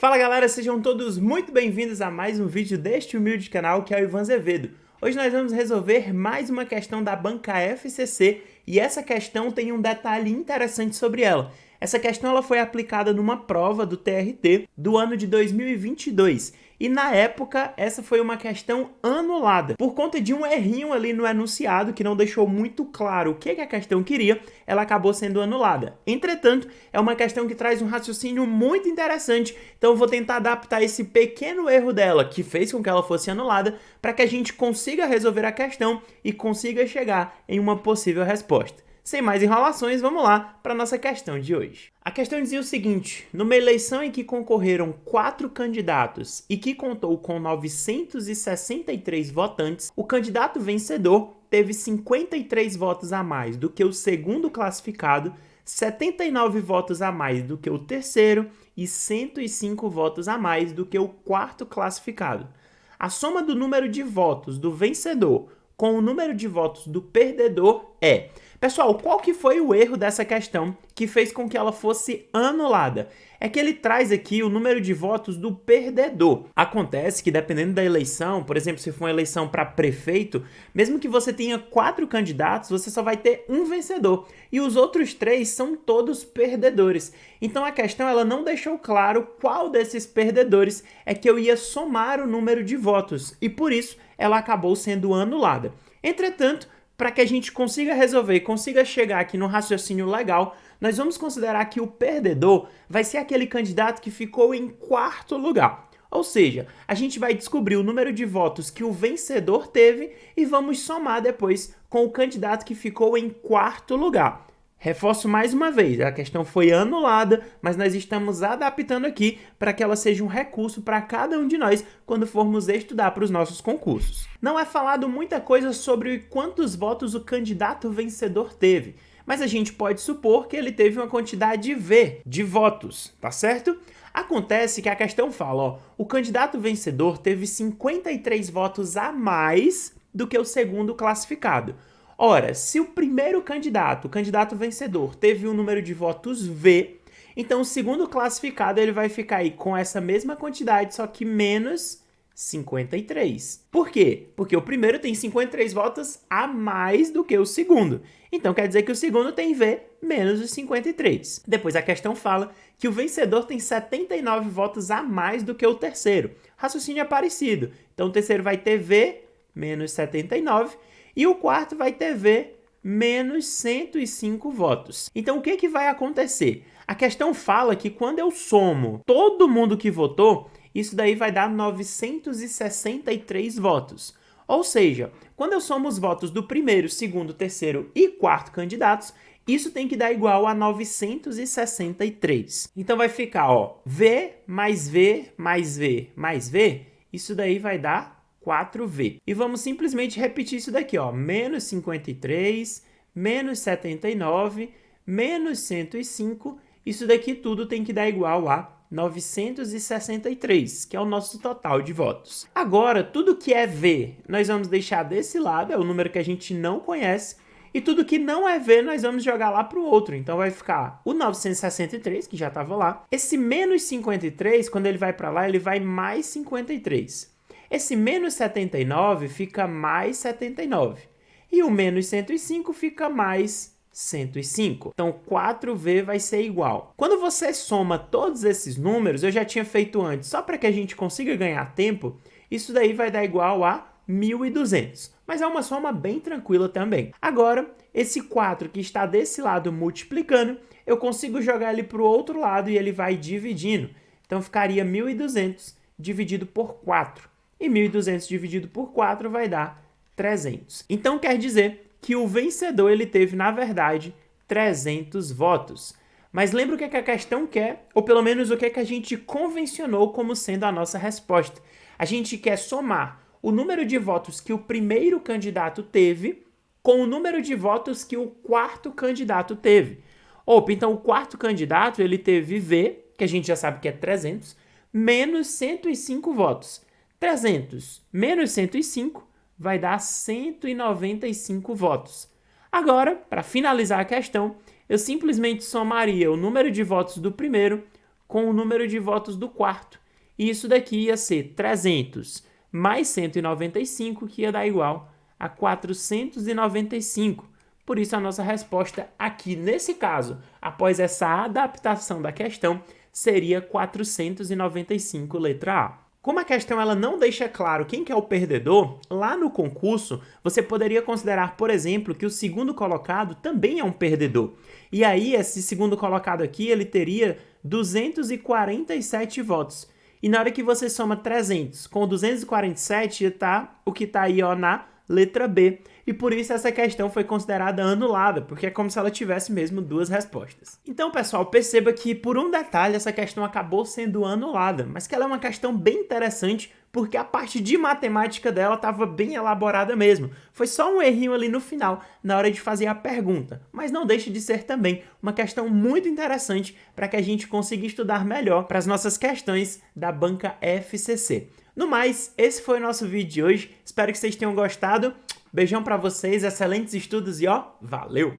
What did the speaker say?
Fala galera, sejam todos muito bem-vindos a mais um vídeo deste humilde canal que é o Ivan Azevedo. Hoje nós vamos resolver mais uma questão da banca FCC e essa questão tem um detalhe interessante sobre ela. Essa questão ela foi aplicada numa prova do TRT do ano de 2022 e na época essa foi uma questão anulada por conta de um errinho ali no enunciado que não deixou muito claro o que a questão queria, ela acabou sendo anulada. Entretanto, é uma questão que traz um raciocínio muito interessante, então eu vou tentar adaptar esse pequeno erro dela que fez com que ela fosse anulada para que a gente consiga resolver a questão e consiga chegar em uma possível resposta. Sem mais enrolações, vamos lá para a nossa questão de hoje. A questão dizia o seguinte: numa eleição em que concorreram 4 candidatos e que contou com 963 votantes, o candidato vencedor teve 53 votos a mais do que o segundo classificado, 79 votos a mais do que o terceiro e 105 votos a mais do que o quarto classificado. A soma do número de votos do vencedor com o número de votos do perdedor é... Pessoal, qual que foi o erro dessa questão que fez com que ela fosse anulada? É que ele traz aqui o número de votos do perdedor. Acontece que dependendo da eleição, por exemplo, se for uma eleição para prefeito, mesmo que você tenha 4 candidatos, você só vai ter um vencedor. E os outros 3 são todos perdedores. Então a questão ela não deixou claro qual desses perdedores é que eu ia somar o número de votos. E por isso ela acabou sendo anulada. Entretanto, para que a gente consiga resolver e consiga chegar aqui no raciocínio legal, nós vamos considerar que o perdedor vai ser aquele candidato que ficou em quarto lugar. Ou seja, a gente vai descobrir o número de votos que o vencedor teve e vamos somar depois com o candidato que ficou em quarto lugar. Reforço mais uma vez, a questão foi anulada, mas nós estamos adaptando aqui para que ela seja um recurso para cada um de nós quando formos estudar para os nossos concursos. Não é falado muita coisa sobre quantos votos o candidato vencedor teve, mas a gente pode supor que ele teve uma quantidade V de votos, tá certo? Acontece que a questão fala, ó, o candidato vencedor teve 53 votos a mais do que o segundo classificado. Ora, se o primeiro candidato, o candidato vencedor, teve um número de votos V, então o segundo classificado ele vai ficar aí com essa mesma quantidade, só que menos 53. Por quê? Porque o primeiro tem 53 votos a mais do que o segundo. Então quer dizer que o segundo tem V menos os 53. Depois a questão fala que o vencedor tem 79 votos a mais do que o terceiro. Raciocínio é parecido. Então o terceiro vai ter V menos 79 e o quarto vai ter V menos 105 votos. Então, o que vai acontecer? A questão fala que quando eu somo todo mundo que votou, isso daí vai dar 963 votos. Ou seja, quando eu somo os votos do primeiro, segundo, terceiro e quarto candidatos, isso tem que dar igual a 963. Então, vai ficar, ó, V mais V mais V mais V, isso daí vai dar 4V. E vamos simplesmente repetir isso daqui, ó, menos 53, menos 79, menos 105, isso daqui tudo tem que dar igual a 963, que é o nosso total de votos. Agora, tudo que é V, nós vamos deixar desse lado, é o número que a gente não conhece, e tudo que não é V, nós vamos jogar lá para o outro. Então, vai ficar o 963, que já estava lá. Esse menos 53, quando ele vai para lá, ele vai mais 53. Esse menos 79 fica mais 79. E o menos 105 fica mais 105. Então, 4V vai ser igual. Quando você soma todos esses números, eu já tinha feito antes, só para que a gente consiga ganhar tempo, isso daí vai dar igual a 1.200. Mas é uma soma bem tranquila também. Agora, esse 4 que está desse lado multiplicando, eu consigo jogar ele para o outro lado e ele vai dividindo. Então, ficaria 1.200 dividido por 4. E 1.200 dividido por 4 vai dar 300. Então, quer dizer que o vencedor ele teve, na verdade, 300 votos. Mas lembra o que a questão quer, ou pelo menos o que a gente convencionou como sendo a nossa resposta. A gente quer somar o número de votos que o primeiro candidato teve com o número de votos que o quarto candidato teve. Opa, então o quarto candidato ele teve V, que a gente já sabe que é 300, menos 105 votos. 300 menos 105 vai dar 195 votos. Agora, para finalizar a questão, eu simplesmente somaria o número de votos do primeiro com o número de votos do quarto. E isso daqui ia ser 300 mais 195, que ia dar igual a 495. Por isso, a nossa resposta aqui, nesse caso, após essa adaptação da questão, seria 495, letra A. Como a questão ela não deixa claro quem que é o perdedor, lá no concurso, você poderia considerar, por exemplo, que o segundo colocado também é um perdedor. E aí, esse segundo colocado aqui, ele teria 247 votos. E na hora que você soma 300 com 247, está o que está aí ó, na letra B. E por isso essa questão foi considerada anulada, porque é como se ela tivesse mesmo duas respostas. Então, pessoal, perceba que por um detalhe essa questão acabou sendo anulada, mas que ela é uma questão bem interessante, porque a parte de matemática dela estava bem elaborada mesmo. Foi só um errinho ali no final, na hora de fazer a pergunta. Mas não deixa de ser também uma questão muito interessante para que a gente consiga estudar melhor para as nossas questões da banca FCC. No mais, esse foi o nosso vídeo de hoje. Espero que vocês tenham gostado. Beijão pra vocês, excelentes estudos e ó, valeu!